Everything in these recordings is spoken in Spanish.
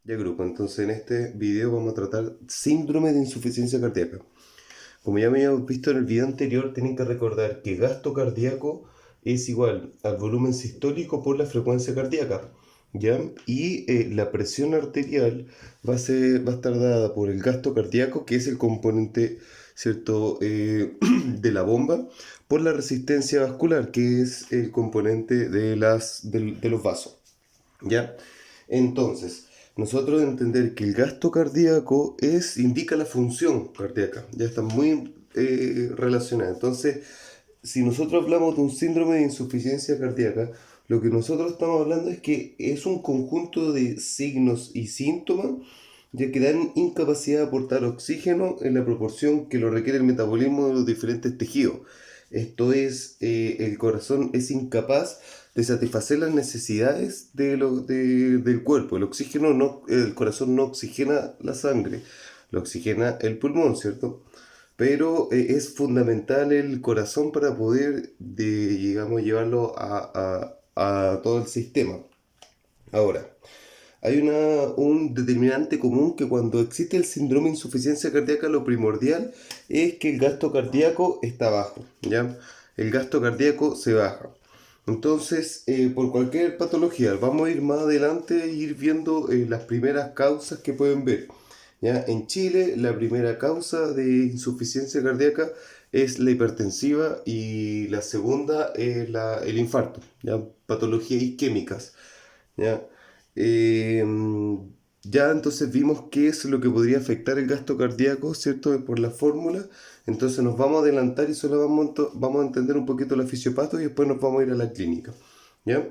Ya, grupo, entonces en este video vamos a tratar síndrome de insuficiencia cardíaca. Como ya me habíamos visto en el video anterior, tienen que recordar que gasto cardíaco es igual al volumen sistólico por la frecuencia cardíaca, ¿ya? Y la presión arterial va a estar dada por el gasto cardíaco, que es el componente, ¿cierto?, de la bomba, por la resistencia vascular, que es el componente de los vasos, ¿ya? Entonces, nosotros entender que el gasto cardíaco indica la función cardíaca, ya está muy relacionada. Entonces, si nosotros hablamos de un síndrome de insuficiencia cardíaca, lo que nosotros estamos hablando es que es un conjunto de signos y síntomas ya que dan incapacidad de aportar oxígeno en la proporción que lo requiere el metabolismo de los diferentes tejidos. Esto es, el corazón es incapaz de satisfacer las necesidades del cuerpo. El corazón no oxigena la sangre, lo oxigena el pulmón, ¿cierto? Pero es fundamental el corazón para poder, digamos, llevarlo a todo el sistema. Ahora, hay un determinante común que cuando existe el síndrome de insuficiencia cardíaca, lo primordial es que el gasto cardíaco está bajo, ¿ya? El gasto cardíaco se baja. Entonces, por cualquier patología, vamos a ir más adelante e ir viendo las primeras causas que pueden ver. ¿Ya? En Chile, la primera causa de insuficiencia cardíaca es la hipertensiva y la segunda es el infarto, ¿ya? Patologías isquémicas. ¿Ya? Eh, ya entonces vimos qué es lo que podría afectar el gasto cardíaco, ¿cierto? Por la fórmula. Entonces nos vamos a adelantar y solo vamos a entender un poquito la fisiopato y después nos vamos a ir a la clínica. ¿Ya?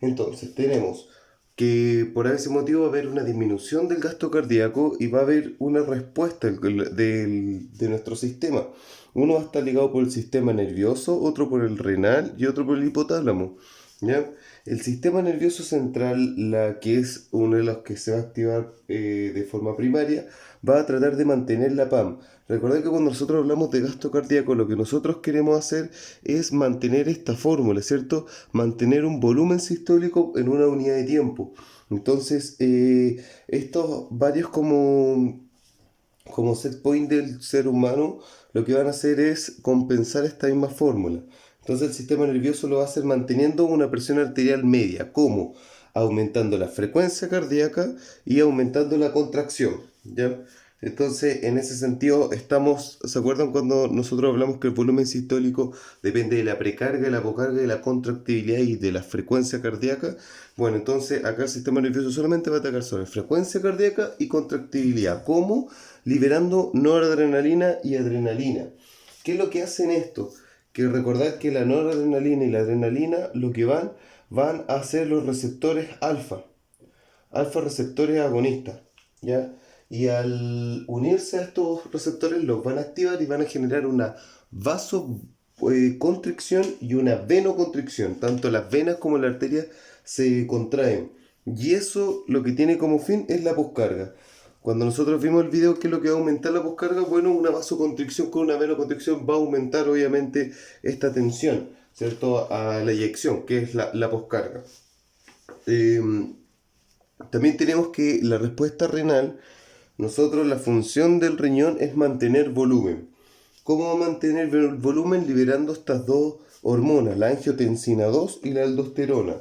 Entonces tenemos que por ese motivo va a haber una disminución del gasto cardíaco y va a haber una respuesta de nuestro sistema. Uno va a estar ligado por el sistema nervioso, otro por el renal y otro por el hipotálamo. ¿Ya? El sistema nervioso central, la que es uno de los que se va a activar de forma primaria, va a tratar de mantener la PAM. Recordad que cuando nosotros hablamos de gasto cardíaco, lo que nosotros queremos hacer es mantener esta fórmula, ¿cierto? Mantener un volumen sistólico en una unidad de tiempo. Entonces, estos varios como set point del ser humano, lo que van a hacer es compensar esta misma fórmula. Entonces el sistema nervioso lo va a hacer manteniendo una presión arterial media. ¿Cómo? Aumentando la frecuencia cardíaca y aumentando la contracción. ¿Ya? Entonces, en ese sentido, ¿se acuerdan cuando nosotros hablamos que el volumen sistólico depende de la precarga, de la apocarga, de la contractibilidad y de la frecuencia cardíaca? Bueno, entonces acá el sistema nervioso solamente va a atacar sobre frecuencia cardíaca y contractibilidad. ¿Cómo? Liberando noradrenalina y adrenalina. ¿Qué es lo que hacen esto? Que recordad que la noradrenalina y la adrenalina lo que van a ser los receptores alfa receptores agonistas, ¿ya? Y al unirse a estos receptores los van a activar y van a generar una vasoconstricción y una venoconstricción. Tanto las venas como la arteria se contraen. Y eso lo que tiene como fin es la poscarga. Cuando nosotros vimos el video, ¿qué es lo que va a aumentar la poscarga? Bueno, una vasoconstricción con una venoconstricción va a aumentar obviamente esta tensión, ¿cierto? A la eyección, que es la poscarga. Eh, También tenemos que la respuesta renal, nosotros la función del riñón es mantener volumen. ¿Cómo va a mantener el volumen? Liberando estas dos hormonas, la angiotensina 2 y la aldosterona.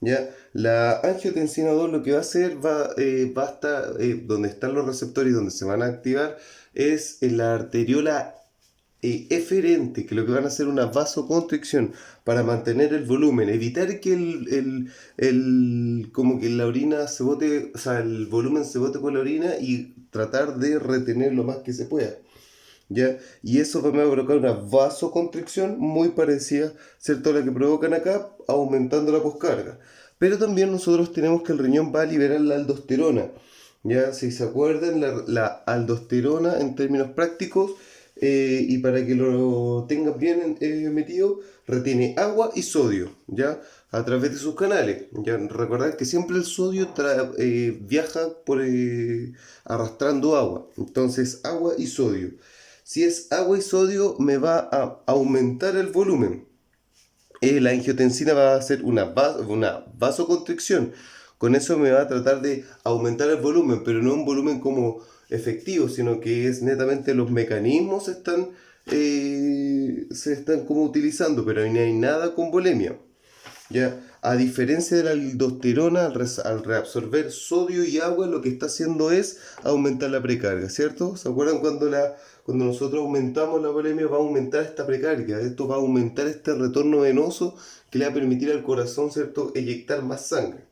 ¿Ya? La angiotensina 2 lo que va a hacer, va a estar, donde están los receptores y donde se van a activar, es en la arteriola eferente, que lo que van a hacer una vasoconstricción para mantener el volumen, evitar que como que la orina se bote, o sea, el volumen se bote por la orina y tratar de retener lo más que se pueda. ¿Ya? Y eso va a provocar una vasoconstricción muy parecida, ¿cierto?, a la que provocan acá, aumentando la poscarga. Pero también nosotros tenemos que el riñón va a liberar la aldosterona. Ya, si se acuerdan, la aldosterona en términos prácticos, y para que lo tengan bien metido, retiene agua y sodio, ¿ya? A través de sus canales. Ya, recordad que siempre el sodio viaja arrastrando agua. Entonces, agua y sodio. Si es agua y sodio, me va a aumentar el volumen. La angiotensina va a hacer una vasoconstricción. con eso me va a tratar de aumentar el volumen, pero no un volumen como efectivo, sino que es netamente los mecanismos se están como utilizando, pero no hay nada con volemia. ¿Ya? A diferencia de la aldosterona, al reabsorber sodio y agua, lo que está haciendo es aumentar la precarga, ¿cierto? ¿Se acuerdan cuando nosotros aumentamos la volemia? Va a aumentar esta precarga, esto va a aumentar este retorno venoso que le va a permitir al corazón, ¿cierto?, eyectar más sangre.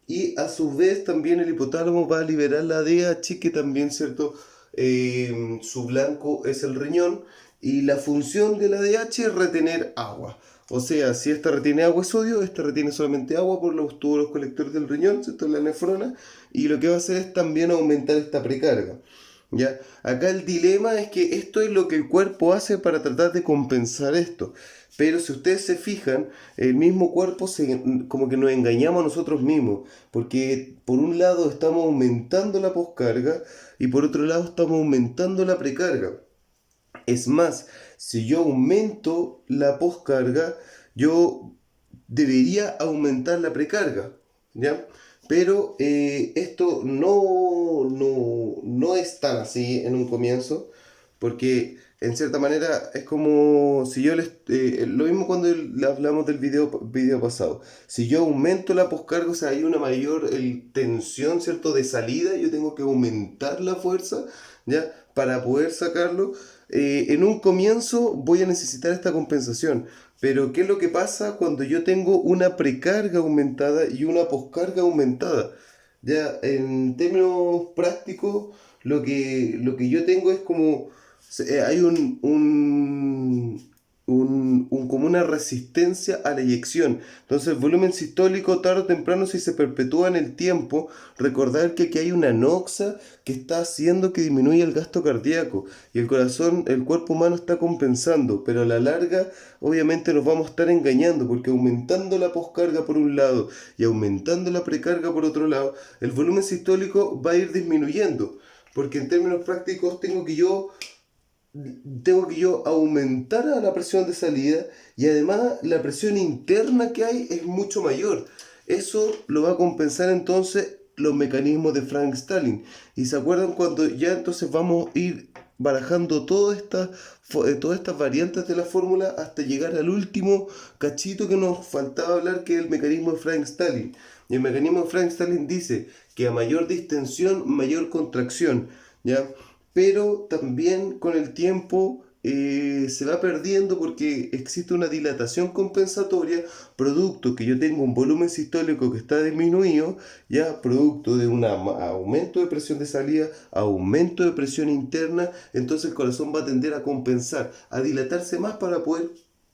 Y a su vez también el hipotálamo va a liberar la DHA, que también, ¿cierto? Su blanco es el riñón, y la función de la DHA es retener agua. O sea, si esta retiene agua y sodio, esta retiene solamente agua por los tubos colectores del riñón, ¿cierto? La nefrona, y lo que va a hacer es también aumentar esta precarga. ¿Ya? Acá el dilema es que esto es lo que el cuerpo hace para tratar de compensar esto. Pero si ustedes se fijan, el mismo cuerpo como que nos engañamos a nosotros mismos. Porque por un lado estamos aumentando la poscarga y por otro lado estamos aumentando la precarga. Es más, si yo aumento la poscarga, yo debería aumentar la precarga, ¿ya? Pero esto no es tan así en un comienzo, porque en cierta manera es como si yo lo mismo cuando le hablamos del video pasado. Si yo aumento la poscarga, o sea, hay una mayor tensión, ¿cierto?, de salida, yo tengo que aumentar la fuerza, ¿ya?, para poder sacarlo. En un comienzo voy a necesitar esta compensación. Pero ¿qué es lo que pasa cuando yo tengo una precarga aumentada y una poscarga aumentada? Ya, en términos prácticos, lo que yo tengo es como, hay como una resistencia a la eyección. Entonces el volumen sistólico tarde o temprano, si se perpetúa en el tiempo, recordar que aquí hay una noxa que está haciendo que disminuya el gasto cardíaco, y el corazón, el cuerpo humano está compensando, pero a la larga obviamente nos vamos a estar engañando, porque aumentando la poscarga por un lado y aumentando la precarga por otro lado, el volumen sistólico va a ir disminuyendo, porque en términos prácticos tengo que yo aumentar a la presión de salida, y además la presión interna que hay es mucho mayor. Eso lo va a compensar entonces los mecanismos de Frank Stalin. ¿Y se acuerdan cuando ya entonces vamos a ir barajando todas estas variantes de la fórmula hasta llegar al último cachito que nos faltaba hablar, que es el mecanismo de Frank Stalin? Y el mecanismo de Frank Stalin dice que a mayor distensión, mayor contracción, ¿ya? Pero también con el tiempo se va perdiendo, porque existe una dilatación compensatoria, producto que yo tengo un volumen sistólico que está disminuido, ya producto de un aumento de presión de salida, aumento de presión interna. Entonces el corazón va a tender a compensar, a dilatarse más para poder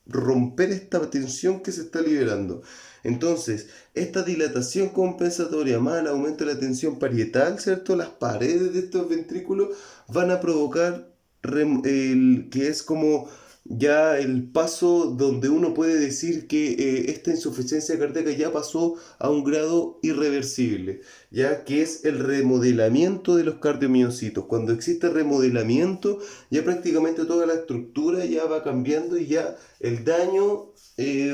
romper esta tensión que se está liberando. Entonces, esta dilatación compensatoria más el aumento de la tensión parietal, ¿cierto? Las paredes de estos ventrículos van a provocar que es como ya el paso donde uno puede decir que esta insuficiencia cardíaca ya pasó a un grado irreversible, ya que es el remodelamiento de los cardiomiocitos. Cuando existe remodelamiento, ya prácticamente toda la estructura ya va cambiando y ya el daño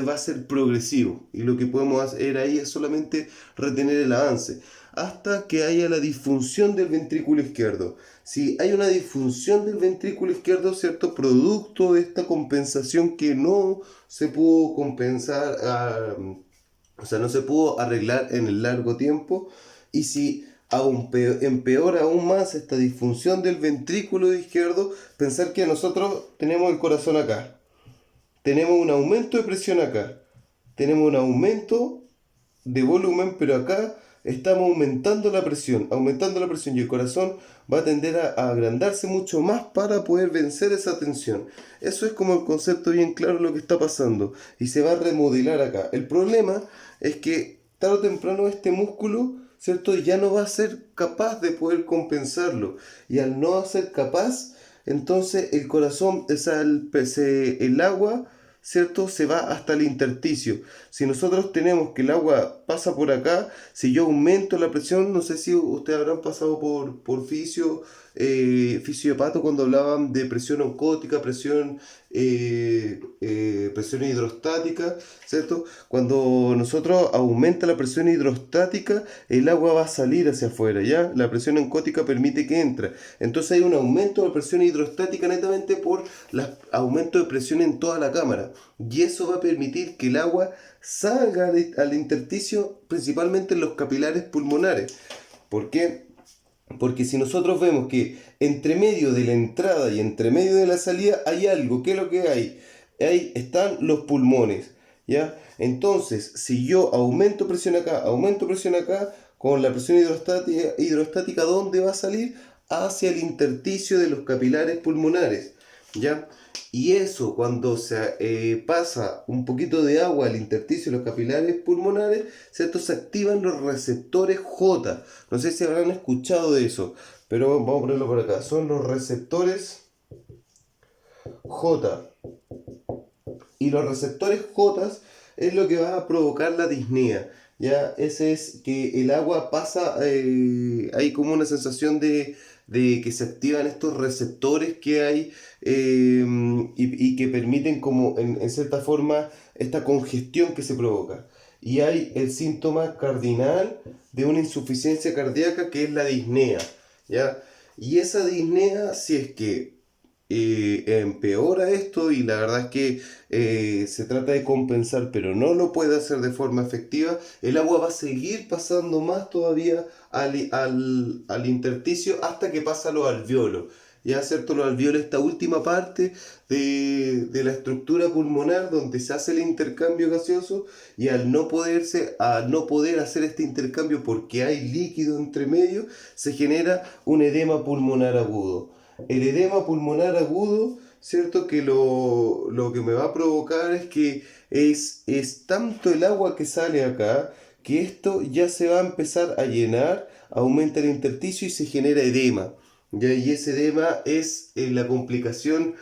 va a ser progresivo, y lo que podemos hacer ahí es solamente retener el avance hasta que haya la disfunción del ventrículo izquierdo. Si hay una disfunción del ventrículo izquierdo, ¿cierto?, producto de esta compensación que no se pudo compensar, o sea, no se pudo arreglar en el largo tiempo, y si empeora aún más esta disfunción del ventrículo izquierdo, pensar que nosotros tenemos el corazón acá, tenemos un aumento de presión acá, tenemos un aumento de volumen, pero acá estamos aumentando la presión, y el corazón va a tender a agrandarse mucho más para poder vencer esa tensión. Eso es como el concepto bien claro de lo que está pasando, y se va a remodelar acá. El problema es que tarde o temprano este músculo, ¿cierto?, ya no va a ser capaz de poder compensarlo, y al no ser capaz, entonces el corazón, o sea, el agua, ¿cierto?, se va hasta el intersticio. Si nosotros tenemos que el agua pasa por acá. Si yo aumento la presión, no sé si ustedes habrán pasado por fisiopato cuando hablaban de presión oncótica, presión hidrostática, ¿cierto? Cuando nosotros aumenta la presión hidrostática, el agua va a salir hacia afuera, ¿ya? La presión oncótica permite que entre. Entonces hay un aumento de presión hidrostática netamente por el aumento de presión en toda la cámara. Y eso va a permitir que el agua salga al intersticio, principalmente en los capilares pulmonares. ¿Por qué? Porque si nosotros vemos que entre medio de la entrada y entre medio de la salida hay algo, ¿qué es lo que hay? Ahí están los pulmones, ¿ya? Entonces, si yo aumento presión acá, con la presión hidrostática, ¿dónde va a salir? Hacia el intersticio de los capilares pulmonares, ¿ya? Y eso, cuando se pasa un poquito de agua al intersticio de los capilares pulmonares, ¿cierto? Se activan los receptores J. No sé si habrán escuchado de eso, pero vamos a ponerlo por acá. Son los receptores J. Y los receptores J es lo que va a provocar la disnea. Ya, ese es que el agua pasa, hay como una sensación de que se activan estos receptores que hay, y que permiten como en cierta forma esta congestión que se provoca. Y hay el síntoma cardinal de una insuficiencia cardíaca que es la disnea, ¿ya? Y esa disnea, si es que empeora esto, y la verdad es que se trata de compensar, pero no lo puede hacer de forma efectiva, el agua va a seguir pasando más todavía al intersticio hasta que pasa a los alvéolos. Ya, ¿cierto? Los alvéolos, esta última parte de la estructura pulmonar donde se hace el intercambio gaseoso, y al no poder hacer este intercambio porque hay líquido entre medio, se genera un edema pulmonar agudo. El edema pulmonar agudo, ¿cierto? Que lo que me va a provocar es que es tanto el agua que sale acá, que esto ya se va a empezar a llenar, aumenta el intersticio y se genera edema. ¿Ya? Y ese edema es la complicación,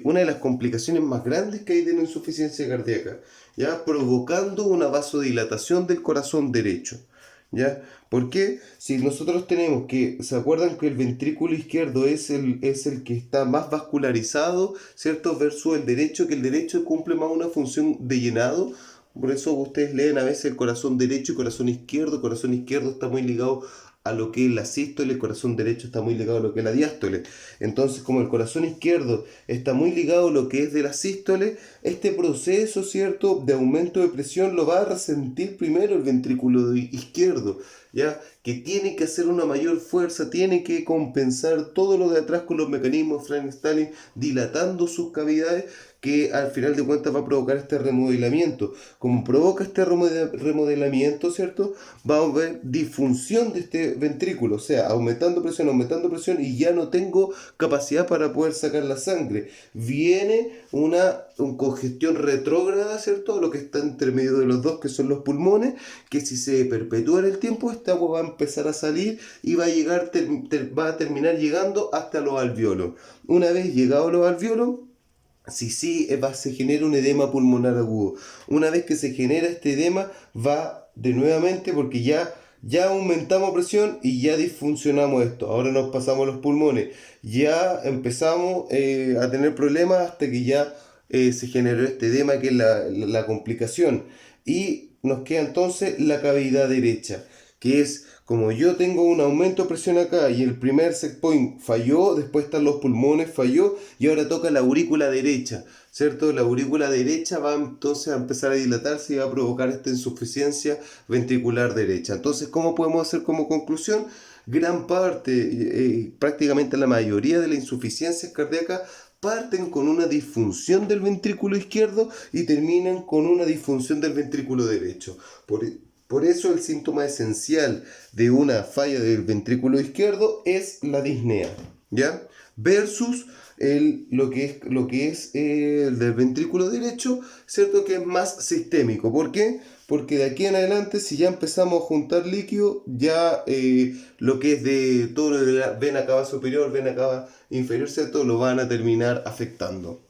una de las complicaciones más grandes que hay de la insuficiencia cardíaca, ¿ya? Provocando una vasodilatación del corazón derecho. ¿Ya? Porque si nosotros tenemos que, ¿se acuerdan que el ventrículo izquierdo es el que está más vascularizado, ¿cierto? Versus el derecho, que el derecho cumple más una función de llenado. Por eso ustedes leen a veces el corazón derecho y corazón izquierdo. El corazón izquierdo está muy ligado a lo que es la sístole, el corazón derecho está muy ligado a lo que es la diástole. Entonces, como el corazón izquierdo está muy ligado a lo que es de la sístole, este proceso, ¿cierto?, de aumento de presión lo va a resentir primero el ventrículo izquierdo, ¿ya? Que tiene que hacer una mayor fuerza, tiene que compensar todo lo de atrás con los mecanismos Frank-Starling, dilatando sus cavidades, que al final de cuentas va a provocar este remodelamiento. Como provoca este remodelamiento, ¿cierto?, va a haber disfunción de este ventrículo, o sea, aumentando presión, y ya no tengo capacidad para poder sacar la sangre. Viene una congestión retrógrada, ¿cierto?, lo que está entre medio de los dos, que son los pulmones, que si se perpetúa en el tiempo, esta agua va a empezar a salir y va a terminar llegando hasta los alvéolos. Una vez llegado a los alvéolos, se genera un edema pulmonar agudo. Una vez que se genera este edema, va de nuevamente, porque ya aumentamos presión y ya disfuncionamos esto. Ahora nos pasamos a los pulmones. Ya empezamos a tener problemas hasta que ya se generó este edema, que es la complicación. Y nos queda entonces la cavidad derecha, que es, como yo tengo un aumento de presión acá y el primer set point falló, después están los pulmones, falló, y ahora toca la aurícula derecha, ¿cierto? La aurícula derecha va entonces a empezar a dilatarse y va a provocar esta insuficiencia ventricular derecha. Entonces, ¿cómo podemos hacer como conclusión? Gran parte, prácticamente la mayoría de las insuficiencias cardíacas parten con una disfunción del ventrículo izquierdo y terminan con una disfunción del ventrículo derecho. Por eso el síntoma esencial de una falla del ventrículo izquierdo es la disnea, ¿ya? Versus lo que es el del ventrículo derecho, ¿cierto? Que es más sistémico. ¿Por qué? Porque de aquí en adelante, si ya empezamos a juntar líquido, ya lo que es de todo lo de la vena cava superior, vena cava inferior, ¿cierto?, lo van a terminar afectando.